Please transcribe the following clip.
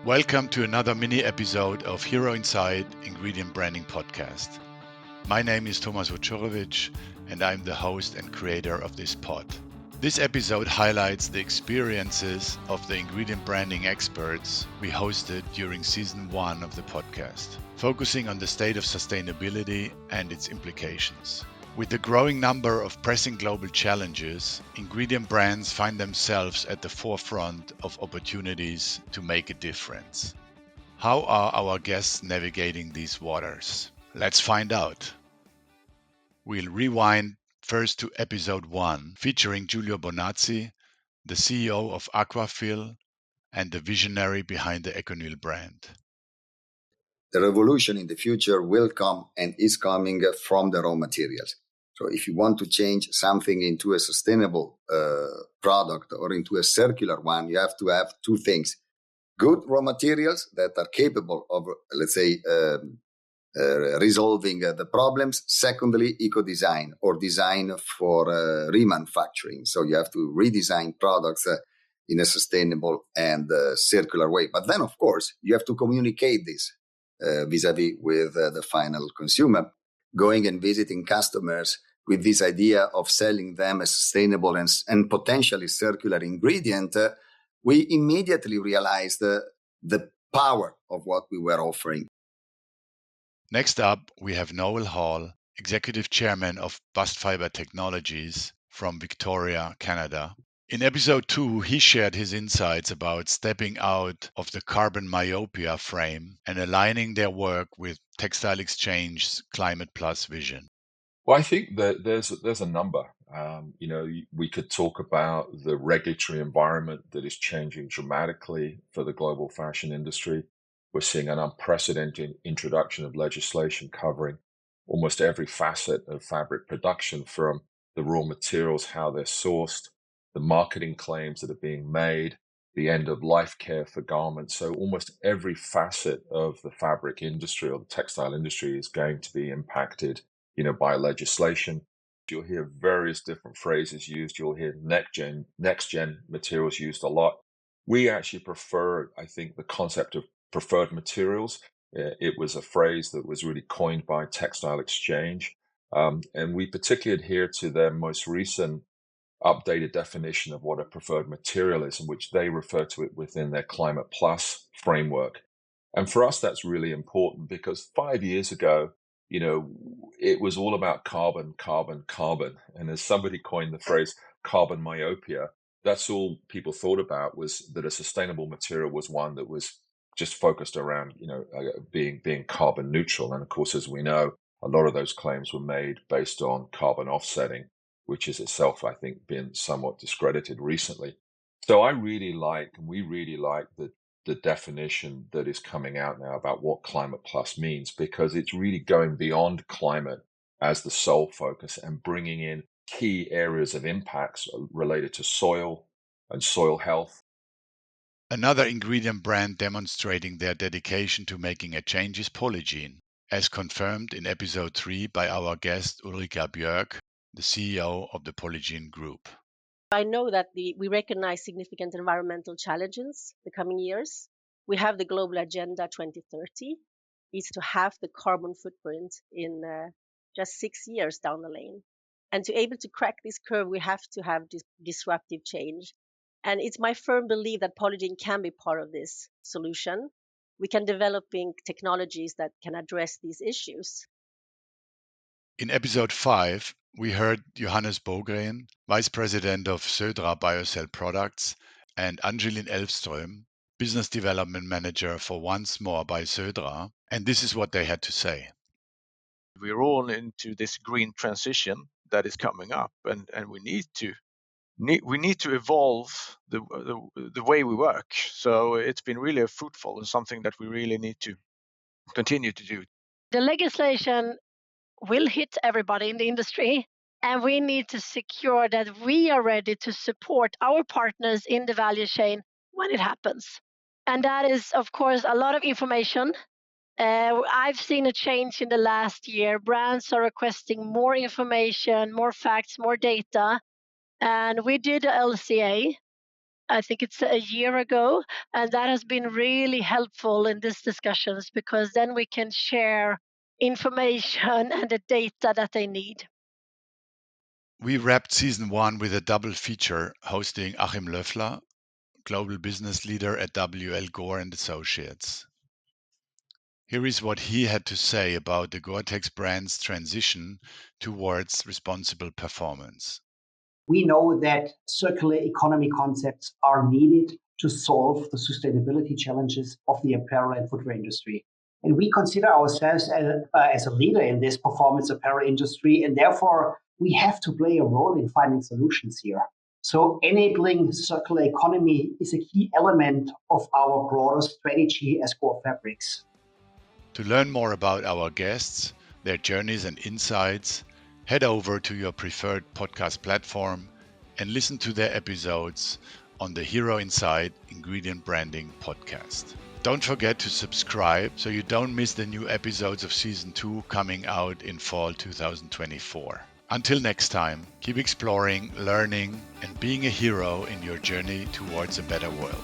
Welcome to another mini episode of HeroInside Ingredient Branding Podcast. My name is Tomas Vucurevic and I'm the host and creator of this pod. This episode highlights the experiences of the ingredient branding experts we hosted during season 1 of the podcast, focusing on the state of sustainability and its implications. With the growing number of pressing global challenges, ingredient brands find themselves at the forefront of opportunities to make a difference. How are our guests navigating these waters? Let's find out. We'll rewind first to episode 1, featuring Giulio Bonazzi, the CEO of Aquafil and the visionary behind the Econyl brand. The revolution in the future will come and is coming from the raw materials. So if you want to change something into a sustainable product or into a circular one, you have to have two things. Good raw materials that are capable of, let's say, resolving the problems. Secondly, eco-design or design for remanufacturing. So you have to redesign products in a sustainable and circular way. But then, of course, you have to communicate this vis-a-vis with the final consumer. Going and visiting customers with this idea of selling them a sustainable and potentially circular ingredient, we immediately realized the power of what we were offering. Next up, we have Noel, Executive Chairman of Bast Fibre Technologies from Victoria, Canada. In episode 2, he shared his insights about stepping out of the carbon myopia frame and aligning their work with Textile Exchange's Climate Plus vision. Well, I think that there's a number. We could talk about the regulatory environment that is changing dramatically for the global fashion industry. We're seeing an unprecedented introduction of legislation covering almost every facet of fabric production, from the raw materials, how they're sourced, the marketing claims that are being made, the end of life care for garments. So almost every facet of the fabric industry or the textile industry is going to be impacted by legislation. You'll hear various different phrases used. You'll hear next gen materials used a lot. We actually prefer, I think, the concept of preferred materials. It was a phrase that was really coined by Textile Exchange. And we particularly adhere to their most recent updated definition of what a preferred material is, in which they refer to it within their Climate Plus framework. And for us, that's really important because 5 years ago, it was all about carbon. And as somebody coined the phrase carbon myopia, that's all people thought about, was that a sustainable material was one that was just focused around, being carbon neutral. And of course, as we know, a lot of those claims were made based on carbon offsetting, which is itself, I think, been somewhat discredited recently. So we really like the definition that is coming out now about what Climate Plus means, because it's really going beyond climate as the sole focus and bringing in key areas of impacts related to soil and soil health. Another ingredient brand demonstrating their dedication to making a change is Polygene, as confirmed in episode 3 by our guest Ulrika Björk, the CEO of the Polygene Group. I know that we recognize significant environmental challenges the coming years. We have the Global Agenda 2030. It's to halve the carbon footprint in just 6 years down the lane. And to be able to crack this curve, we have to have disruptive change. And it's my firm belief that Polygene can be part of this solution. We can developing technologies that can address these issues. In episode 5, we heard Johannes Bogren, Vice President of Södra Biocell Products, and Angeline Elfström, Business Development Manager for OnceMore by Södra, and this is what they had to say. We're all into this green transition that is coming up, and we need to evolve the way we work. So it's been really fruitful and something that we really need to continue to do. The legislation will hit everybody in the industry, and we need to secure that we are ready to support our partners in the value chain when it happens. And that is, of course, a lot of information. I've seen a change in the last year. Brands are requesting more information, more facts, more data. And we did a LCA I think it's a year ago, and that has been really helpful in these discussions because then we can share information and the data that they need. We wrapped season 1 with a double feature hosting Achim Löffler, global business leader at Gore Associates. Here is what he had to say about the Gore-Tex brand's transition towards responsible performance. We know that circular economy concepts are needed to solve the sustainability challenges of the apparel and footwear industry. And we consider ourselves as a leader in this performance apparel industry, and therefore we have to play a role in finding solutions here. So enabling circular economy is a key element of our broader strategy as Gore Fabrics. To learn more about our guests, their journeys and insights, head over to your preferred podcast platform and listen to their episodes on the HeroInside Ingredient Branding Podcast. Don't forget to subscribe so you don't miss the new episodes of Season 2 coming out in fall 2024. Until next time, keep exploring, learning, and being a hero in your journey towards a better world.